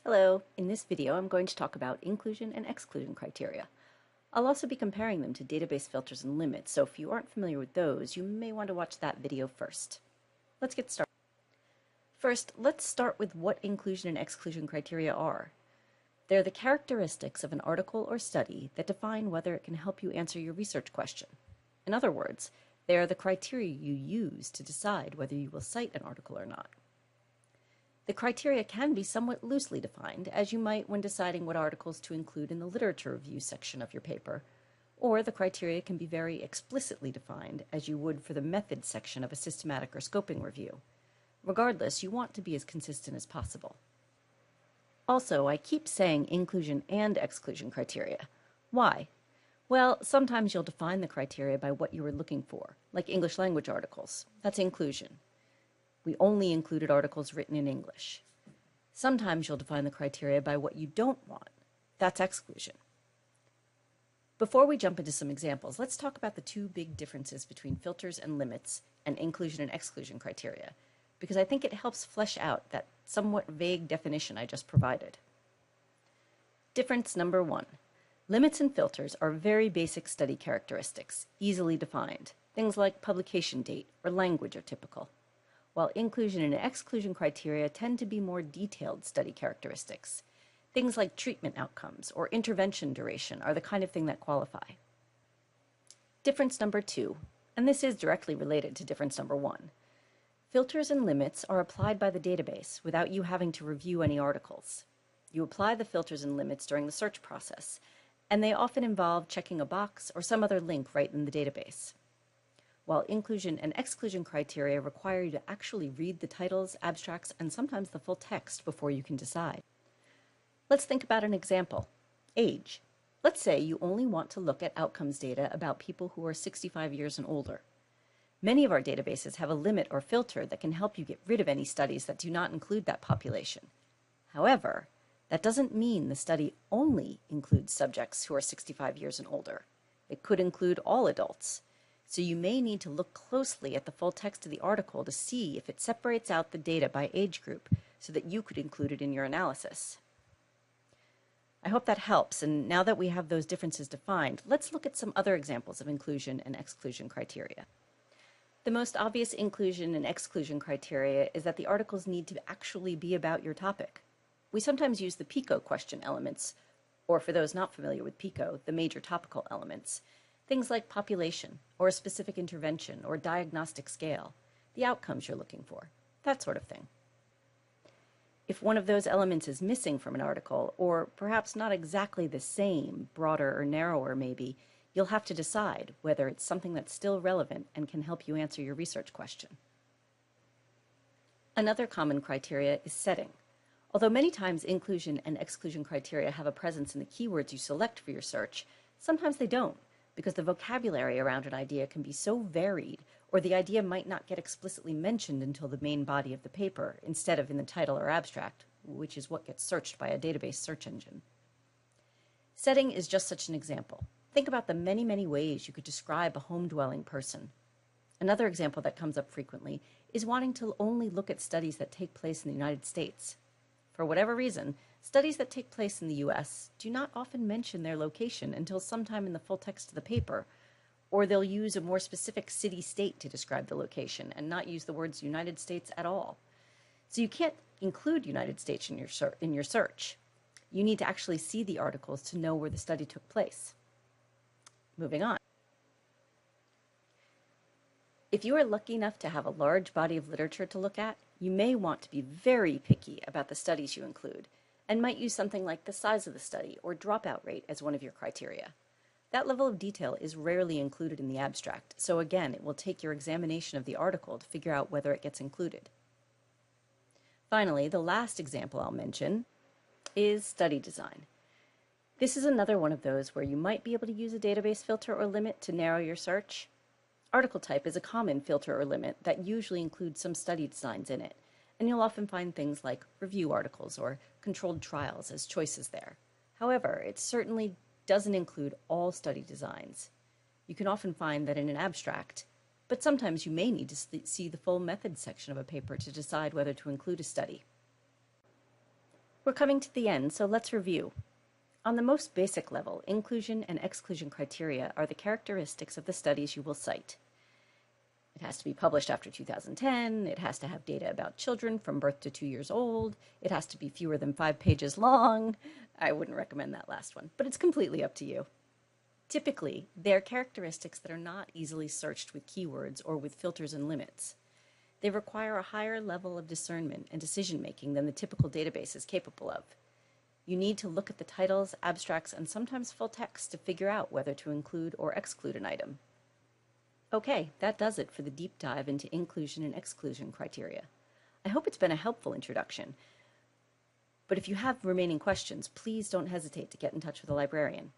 Hello, in this video I'm going to talk about inclusion and exclusion criteria. I'll also be comparing them to database filters and limits, so if you aren't familiar with those, you may want to watch that video first. Let's get started. First, let's start with what inclusion and exclusion criteria are. They're the characteristics of an article or study that define whether it can help you answer your research question. In other words, they are the criteria you use to decide whether you will cite an article or not. The criteria can be somewhat loosely defined, as you might when deciding what articles to include in the literature review section of your paper, or the criteria can be very explicitly defined, as you would for the methods section of a systematic or scoping review. Regardless, you want to be as consistent as possible. Also, I keep saying inclusion and exclusion criteria. Why? Well, sometimes you'll define the criteria by what you were looking for, like English language articles. That's inclusion. We only included articles written in English. Sometimes you'll define the criteria by what you don't want. That's exclusion. Before we jump into some examples, let's talk about the two big differences between filters and limits and inclusion and exclusion criteria, because I think it helps flesh out that somewhat vague definition I just provided. Difference number one. Limits and filters are very basic study characteristics, easily defined. Things like publication date or language are typical, while inclusion and exclusion criteria tend to be more detailed study characteristics. Things like treatment outcomes or intervention duration are the kind of thing that qualify. Difference number two, and this is directly related to difference number one. Filters and limits are applied by the database without you having to review any articles. You apply the filters and limits during the search process, and they often involve checking a box or some other link right in the database. While inclusion and exclusion criteria require you to actually read the titles, abstracts, and sometimes the full text before you can decide. Let's think about an example. Age. Let's say you only want to look at outcomes data about people who are 65 years and older. Many of our databases have a limit or filter that can help you get rid of any studies that do not include that population. However, that doesn't mean the study only includes subjects who are 65 years and older. It could include all adults. So you may need to look closely at the full text of the article to see if it separates out the data by age group so that you could include it in your analysis. I hope that helps, and now that we have those differences defined, let's look at some other examples of inclusion and exclusion criteria. The most obvious inclusion and exclusion criteria is that the articles need to actually be about your topic. We sometimes use the PICO question elements, or for those not familiar with PICO, the major topical elements. Things like population, or a specific intervention, or diagnostic scale, the outcomes you're looking for, that sort of thing. If one of those elements is missing from an article, or perhaps not exactly the same, broader or narrower maybe, you'll have to decide whether it's something that's still relevant and can help you answer your research question. Another common criteria is setting. Although many times inclusion and exclusion criteria have a presence in the keywords you select for your search, sometimes they don't, because the vocabulary around an idea can be so varied, or the idea might not get explicitly mentioned until the main body of the paper, instead of in the title or abstract, which is what gets searched by a database search engine. Setting is just such an example. Think about the many, many ways you could describe a home-dwelling person. Another example that comes up frequently is wanting to only look at studies that take place in the United States. For whatever reason, studies that take place in the US do not often mention their location until sometime in the full text of the paper, or they'll use a more specific city-state to describe the location and not use the words United States at all. So you can't include United States in your search. You need to actually see the articles to know where the study took place. Moving on. If you are lucky enough to have a large body of literature to look at, you may want to be very picky about the studies you include, and might use something like the size of the study or dropout rate as one of your criteria. That level of detail is rarely included in the abstract, so again, it will take your examination of the article to figure out whether it gets included. Finally, the last example I'll mention is study design. This is another one of those where you might be able to use a database filter or limit to narrow your search. Article type is a common filter or limit that usually includes some study designs in it, and you'll often find things like review articles or controlled trials as choices there. However, it certainly doesn't include all study designs. You can often find that in an abstract, but sometimes you may need to see the full methods section of a paper to decide whether to include a study. We're coming to the end, so let's review. On the most basic level, inclusion and exclusion criteria are the characteristics of the studies you will cite. It has to be published after 2010, it has to have data about children from birth to 2 years old, it has to be fewer than 5 pages long. I wouldn't recommend that last one, but it's completely up to you. Typically, they're characteristics that are not easily searched with keywords or with filters and limits. They require a higher level of discernment and decision-making than the typical database is capable of. You need to look at the titles, abstracts, and sometimes full text to figure out whether to include or exclude an item. Okay, that does it for the deep dive into inclusion and exclusion criteria. I hope it's been a helpful introduction. But if you have remaining questions, please don't hesitate to get in touch with a librarian.